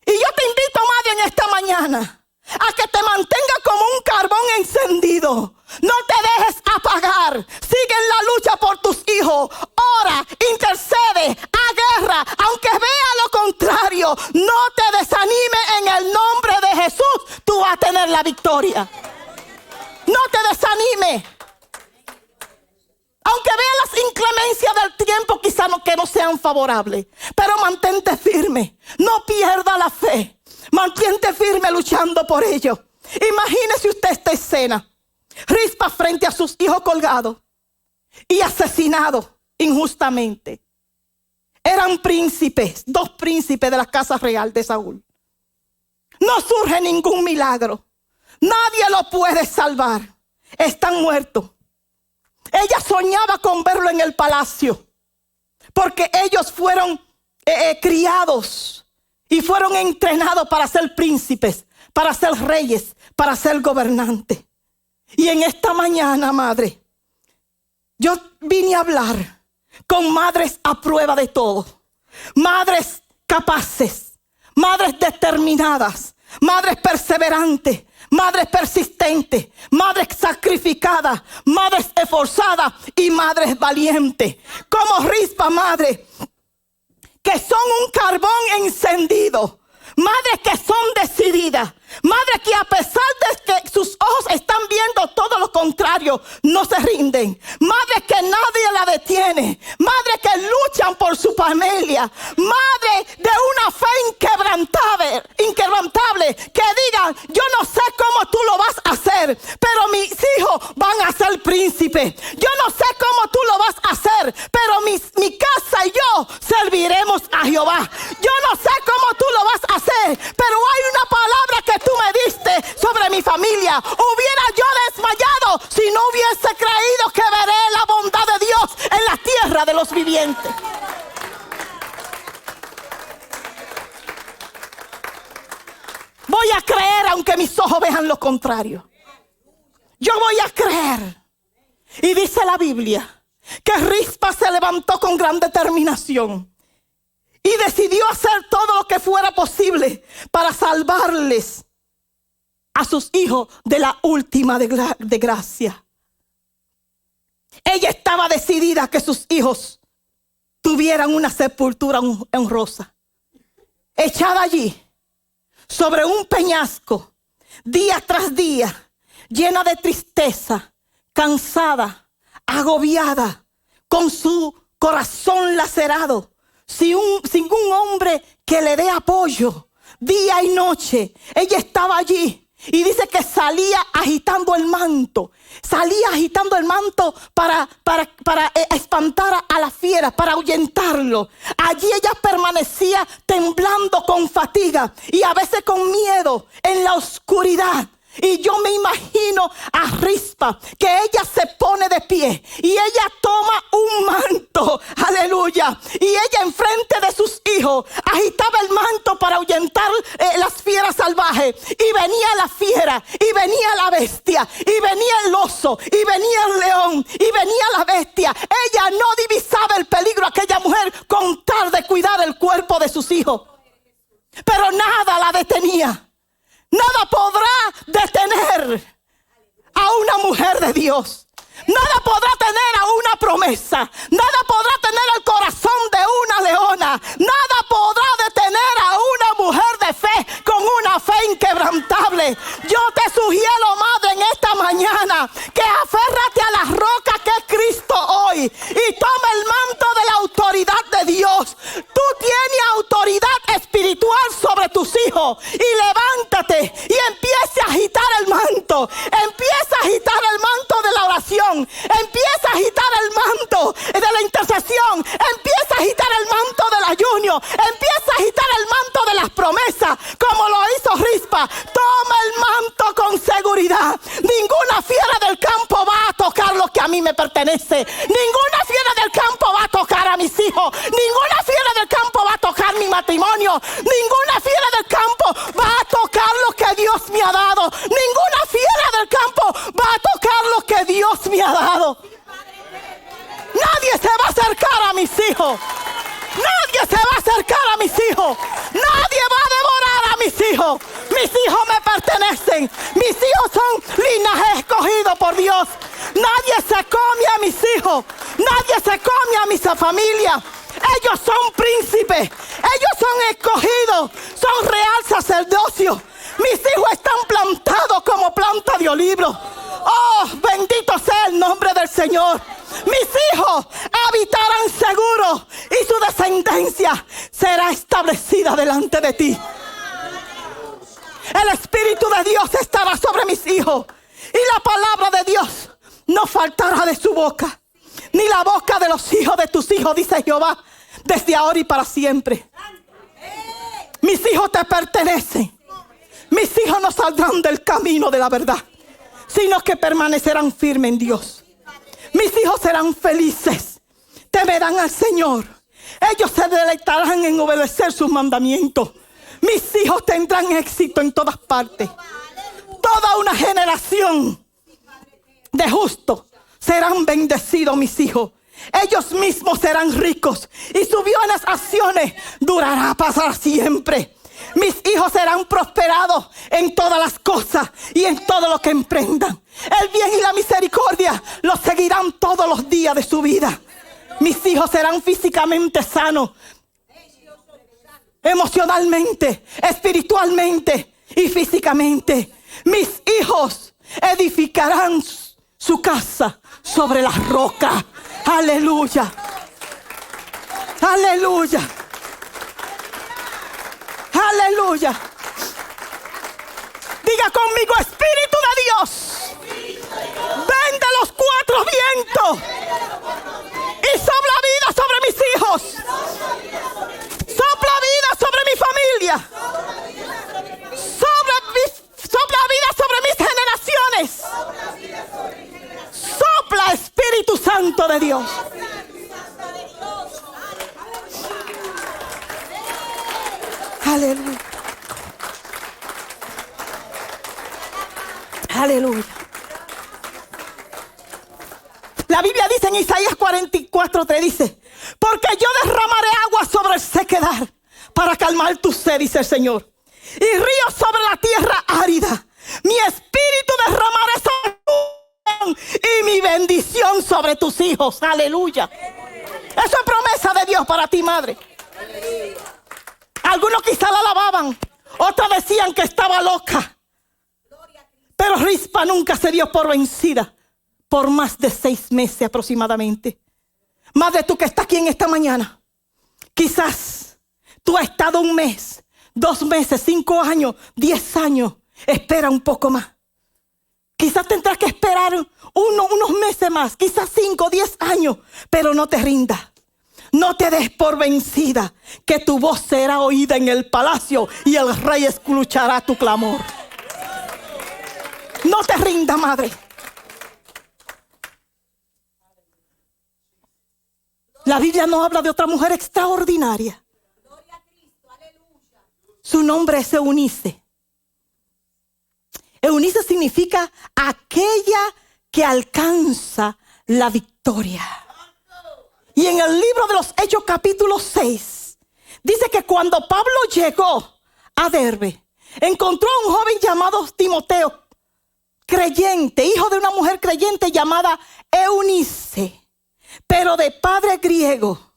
Y yo te invito, madre, en esta mañana a que te mantengas como un carbón encendido. No te dejes apagar. Sigue en la lucha por tus hijos. Ora, intercede, a guerra. Aunque vea lo contrario, no te desanime en el nombre de Jesús. Tú vas a tener la victoria. No te desanime. Aunque vea las inclemencias del tiempo, quizá que no sean favorables. Pero mantente firme. No pierda la fe. Mantente firme luchando por ello. Imagínese usted esta escena. Rispa frente a sus hijos colgados y asesinados injustamente. Eran príncipes, 2 príncipes de la casa real de Saúl. No surge ningún milagro. Nadie lo puede salvar. Están muertos. Ella soñaba con verlo en el palacio, porque ellos fueron criados y fueron entrenados para ser príncipes, para ser reyes, para ser gobernantes. Y en esta mañana, madre, yo vine a hablar con madres a prueba de todo. Madres capaces, madres determinadas, madres perseverantes, madres persistentes, madres sacrificadas, madres esforzadas y madres valientes. Como Rispa, madre, que son un carbón encendido. Madres que son decididas. Madres que a pesar de que sus ojos están viendo todo lo contrario, no se rinden. Madres que nadie la detiene. Madres que luchan por su familia. Madres de una fe inquebrantable. Que digan, yo no sé cómo tú lo vas a hacer, pero mis hijos van a ser príncipes. Yo no sé cómo tú lo vas a hacer, pero mi casa y yo serviremos a Jehová. Yo no sé cómo tú lo vas a hacer, pero hay una palabra que tú me diste sobre mi familia. Hubiera yo desmayado si no hubiese creído que veré la bondad de Dios en la tierra de los vivientes. Voy a creer aunque mis ojos vean lo contrario. Yo voy a creer. Y dice la Biblia que Rispa se levantó con gran determinación y decidió hacer todo lo que fuera posible para salvarles a sus hijos de la última desgracia. Ella estaba decidida a que sus hijos tuvieran una sepultura honrosa. Echada allí, sobre un peñasco, día tras día, llena de tristeza, cansada, agobiada, con su corazón lacerado, sin un hombre que le dé apoyo, día y noche. Ella estaba allí. Y dice que salía agitando el manto. Salía agitando el manto para espantar a las fieras, para ahuyentarlo. Allí ella permanecía temblando con fatiga y a veces con miedo en la oscuridad. Y yo me imagino a Rispa, que ella se pone de pie y ella toma un manto, aleluya, y ella enfrente de sus hijos agitaba el manto para ahuyentar las fieras salvajes. Y venía la fiera, y venía la bestia, y venía el oso, y venía el león, y venía la bestia. Ella no divisaba el peligro, aquella mujer, con tal de cuidar el cuerpo de sus hijos. Pero nada la detenía. Nada podrá detener a una mujer de Dios. Nada podrá tener a una promesa. Nada podrá tener el corazón de una leona. Nada podrá detener a una mujer de fe con una fe inquebrantable. Yo te sugiero, madre, en esta mañana, que aférrate a la roca que es Cristo hoy y toma el manto de la autoridad de Dios. Tú tienes autoridad espiritual sobre tus hijos y levántate y empieza a agitar el manto. Empieza a agitar el manto de la oración. Empieza a agitar el manto de la intercesión. Empieza a agitar el manto del ayuno. Empieza a agitar el manto de las promesas, como lo hizo Rispa. Toma el manto con seguridad. Ninguna fiera del campo va a tocar lo que a mí me pertenece. Ninguna fiera del campo va a tocar a mis hijos. Ninguna fiera del campo va a tocar mi matrimonio. Ninguna fiera del campo va a tocar lo que Dios me ha dado. Ninguna fiera del campo va a tocar lo que Dios me ha dado. Nadie se va a acercar a mis hijos. Nadie se va a acercar a mis hijos. Nadie va a devorar a mis hijos. Mis hijos me pertenecen. Mis hijos son linaje escogido por Dios. Nadie se come a mis hijos. Nadie se come a mi familia. Ellos son príncipes. Ellos son escogidos. Son real sacerdocio. Mis hijos están plantados como planta de olivo. Oh, bendito sea el nombre del Señor. Mis hijos habitarán seguros y su descendencia será establecida delante de ti. El Espíritu de Dios estará sobre mis hijos y la palabra de Dios no faltará de su boca, ni la boca de los hijos de tus hijos, dice Jehová, desde ahora y para siempre. Mis hijos te pertenecen. Mis hijos no saldrán del camino de la verdad, sino que permanecerán firmes en Dios. Mis hijos serán felices, temerán al Señor. Ellos se deleitarán en obedecer sus mandamientos. Mis hijos tendrán éxito en todas partes. Toda una generación de justos serán bendecidos, mis hijos. Ellos mismos serán ricos y sus buenas acciones durarán para siempre. Mis hijos serán prosperados en todas las cosas y en todo lo que emprendan. El bien y la misericordia los seguirán todos los días de su vida. Mis hijos serán físicamente sanos, emocionalmente, espiritualmente y físicamente. Mis hijos edificarán su casa sobre la roca. Aleluya. Aleluya. Aleluya. Diga conmigo: Espíritu de Dios, ven de los cuatro vientos y sopla vida sobre mis hijos. Sopla vida sobre mi familia. Sopla vida sobre mis generaciones. Sopla, Espíritu Santo de Dios. Aleluya. Aleluya. La Biblia dice en Isaías 44:3, dice: porque yo derramaré agua sobre el sequedal para calmar tu sed, dice el Señor, y ríos sobre la tierra árida. Mi espíritu derramaré sobre y mi bendición sobre tus hijos. Aleluya. Eso es promesa de Dios para ti, madre. Algunos quizá la alababan, otros decían que estaba loca. Pero Rispa nunca se dio por vencida por más de 6 meses aproximadamente. Madre, tú que estás aquí en esta mañana, quizás tú has estado 1 mes, 2 meses, 5 años, 10 años. Espera un poco más. Quizás tendrás que esperar unos meses más, quizás 5, 10 años, pero no te rindas. No te des por vencida, que tu voz será oída en el palacio y el rey escuchará tu clamor. No te rindas, madre. La Biblia nos habla de otra mujer extraordinaria. Su nombre es Eunice. Eunice significa aquella que alcanza la victoria. Y en el libro de los Hechos capítulo 6, dice que cuando Pablo llegó a Derbe, encontró a un joven llamado Timoteo, creyente, hijo de una mujer creyente llamada Eunice, pero de padre griego.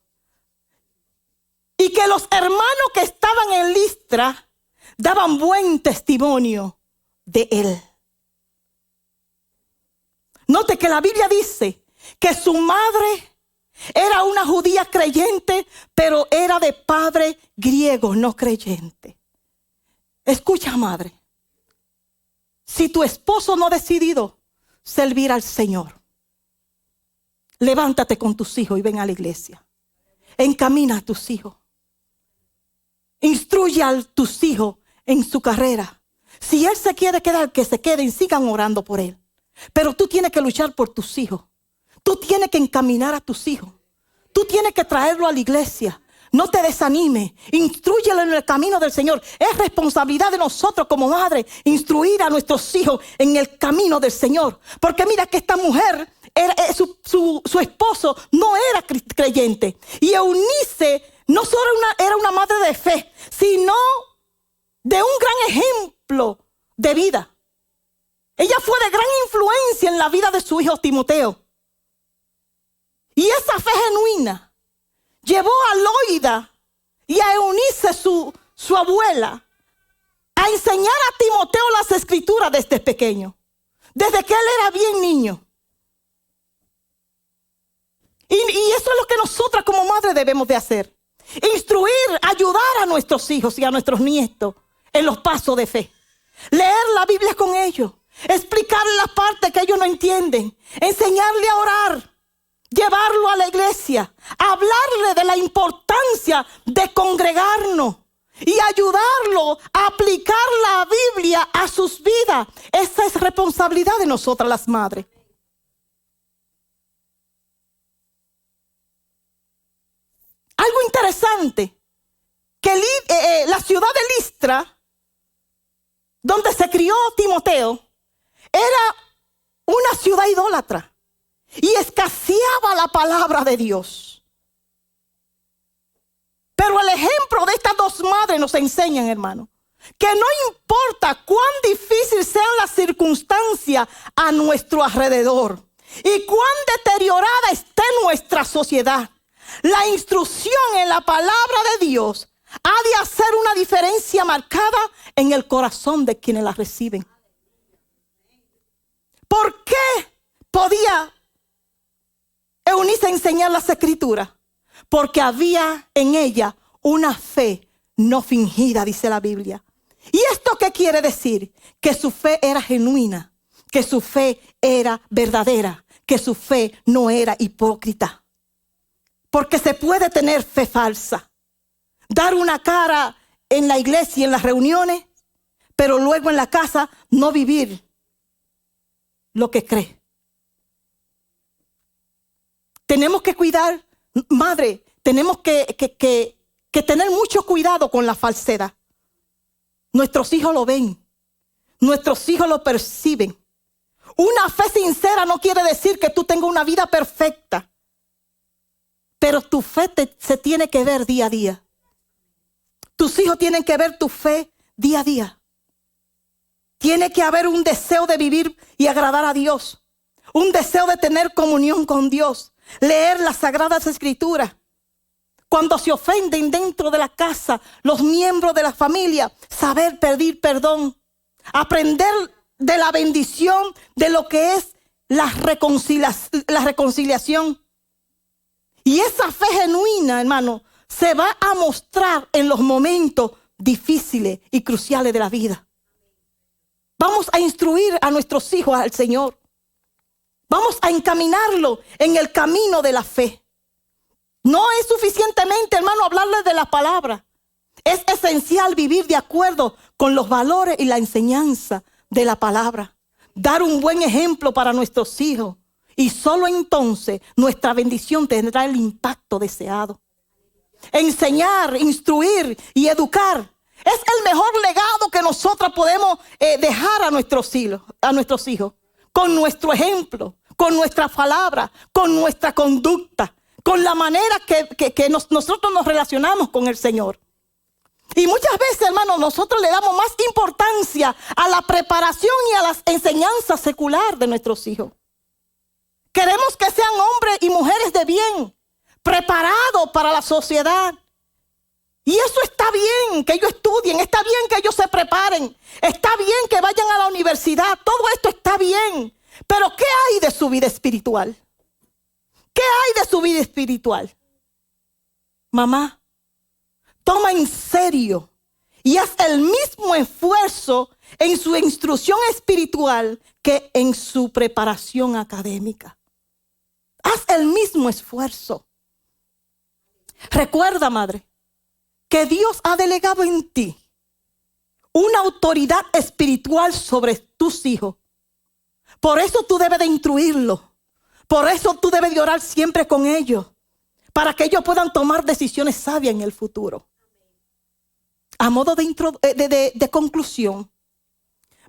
Y que los hermanos que estaban en Listra daban buen testimonio de él. Note que la Biblia dice que su madre era una judía creyente, pero era de padre griego, no creyente. Escucha, madre. Si tu esposo no ha decidido servir al Señor, levántate con tus hijos y ven a la iglesia. Encamina a tus hijos. Instruye a tus hijos en su carrera. Si él se quiere quedar, que se quede y sigan orando por él. Pero tú tienes que luchar por tus hijos. Tú tienes que encaminar a tus hijos. Tú tienes que traerlo a la iglesia. No te desanimes. Instrúyelo en el camino del Señor. Es responsabilidad de nosotros como madre instruir a nuestros hijos en el camino del Señor. Porque mira que esta mujer, su esposo no era creyente. Y Eunice no solo era una madre de fe, sino de un gran ejemplo de vida. Ella fue de gran influencia en la vida de su hijo Timoteo. Y esa fe genuina llevó a Loida y a Eunice, su abuela, a enseñar a Timoteo las escrituras desde pequeño, desde que él era bien niño. Y eso es lo que nosotras como madres debemos de hacer. Instruir, ayudar a nuestros hijos y a nuestros nietos en los pasos de fe. Leer la Biblia con ellos. Explicarle las partes que ellos no entienden. Enseñarle a orar. Llevarlo a la iglesia. Hablarle de la importancia de congregarnos. Y ayudarlo a aplicar la Biblia a sus vidas. Esa es responsabilidad de nosotras las madres. Algo interesante, que la ciudad de Listra, donde se crió Timoteo, era una ciudad idólatra y escaseaba la palabra de Dios. Pero el ejemplo de estas dos madres nos enseñan, hermano, que no importa cuán difícil sean las circunstancias a nuestro alrededor y cuán deteriorada esté nuestra sociedad, la instrucción en la palabra de Dios ha de hacer una diferencia marcada en el corazón de quienes la reciben. ¿Por qué podía Eunice enseñar las escrituras? Porque había en ella una fe no fingida, dice la Biblia. ¿Y esto qué quiere decir? Que su fe era genuina, que su fe era verdadera, que su fe no era hipócrita. Porque se puede tener fe falsa, dar una cara en la iglesia y en las reuniones, pero luego en la casa no vivir lo que cree. Tenemos que cuidar, madre, tenemos que tener mucho cuidado con la falsedad. Nuestros hijos lo ven, nuestros hijos lo perciben. Una fe sincera no quiere decir que tú tengas una vida perfecta. Pero tu fe se tiene que ver día a día. Tus hijos tienen que ver tu fe día a día. Tiene que haber un deseo de vivir y agradar a Dios. un deseo de tener comunión con Dios, leer las Sagradas Escrituras. Cuando se ofenden dentro de la casa, los miembros de la familia, saber pedir perdón, aprender de la bendición de lo que es la reconciliación. Y esa fe genuina, hermano, se va a mostrar en los momentos difíciles y cruciales de la vida. Vamos a instruir a nuestros hijos al Señor. Vamos a encaminarlo en el camino de la fe. No es suficientemente, hermano, hablarles de la palabra. Es esencial vivir de acuerdo con los valores y la enseñanza de la palabra. Dar un buen ejemplo para nuestros hijos. Y solo entonces nuestra bendición tendrá el impacto deseado. Enseñar, instruir y educar es el mejor legado que nosotros podemos dejar a nuestros hijos. Con nuestro ejemplo, con nuestra palabra, con nuestra conducta, con la manera que nosotros nos relacionamos con el Señor. Y muchas veces, hermanos, nosotros le damos más importancia a la preparación y a las enseñanzas secular de nuestros hijos. Queremos que sean hombres y mujeres de bien, preparados para la sociedad. Y eso está bien, que ellos estudien, está bien que ellos se preparen, está bien que vayan a la universidad, todo esto está bien. Pero ¿qué hay de su vida espiritual? ¿Qué hay de su vida espiritual? Mamá, toma en serio y haz el mismo esfuerzo en su instrucción espiritual que en su preparación académica. Haz el mismo esfuerzo. Recuerda, madre, que Dios ha delegado en ti una autoridad espiritual sobre tus hijos. Por eso tú debes de instruirlos. Por eso tú debes de orar siempre con ellos, para que ellos puedan tomar decisiones sabias en el futuro. A modo de conclusión,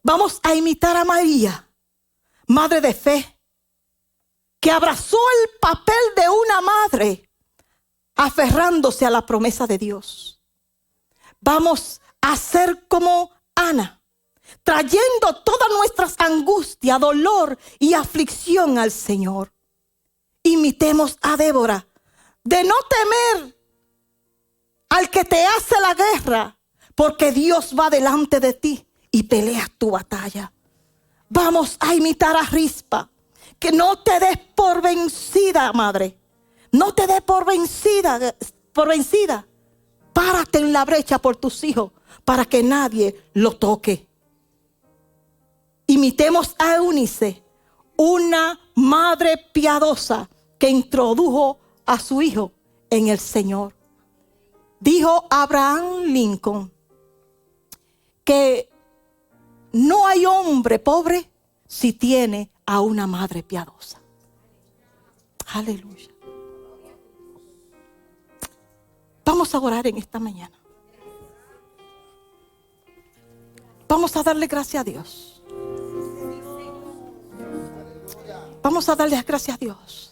vamos a imitar a María, madre de fe, que abrazó el papel de una madre, aferrándose a la promesa de Dios. Vamos a ser como Ana, trayendo todas nuestras angustias, dolor y aflicción al Señor. Imitemos a Débora, de no temer al que te hace la guerra, porque Dios va delante de ti y peleas tu batalla. Vamos a imitar a Rispa, que no te des por vencida, madre. No te des por vencida. Párate en la brecha por tus hijos para que nadie lo toque. Imitemos a Eunice, una madre piadosa que introdujo a su hijo en el Señor. Dijo Abraham Lincoln que no hay hombre pobre si tiene a una madre piadosa. Aleluya. Vamos a orar en esta mañana. Vamos a darle gracias a Dios. Vamos a darle gracias a Dios.